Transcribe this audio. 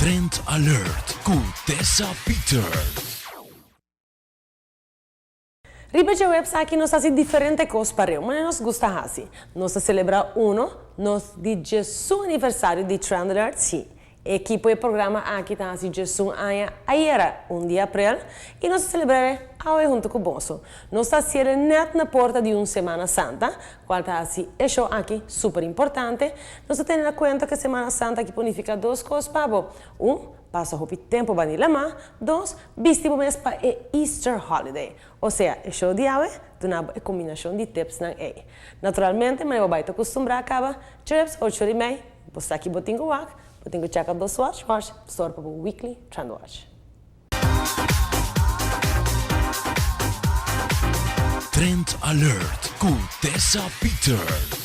Trend Alert com Tessa Peters. Ripetere website nós fazemos diferente coisas para eu, mas nós gostamos assim. Nós celebramos de Jesus aniversário de Trend Alert, sim. Equipo e programa aqui está assim Jesus ayer, 1 de abril, e nós celebramos hoje junto com o Bonso. Nós estamos net na porta de uma Semana Santa, qual está assim, isso aqui super importante. Nós temos em conta que Semana Santa aqui significa duas coisas para passa o tempo para ir lá, dois, vestimos mês para o Easter Holiday. Ou seja, isso de hoje, uma combinação de tips na aí. Naturalmente, mas eu vou acostumar a acabar, trips, 8 e meia, postar aqui botinho walk, botinho check out dos watch, store para o weekly trend watch. Trend Alert com Tessa Peters.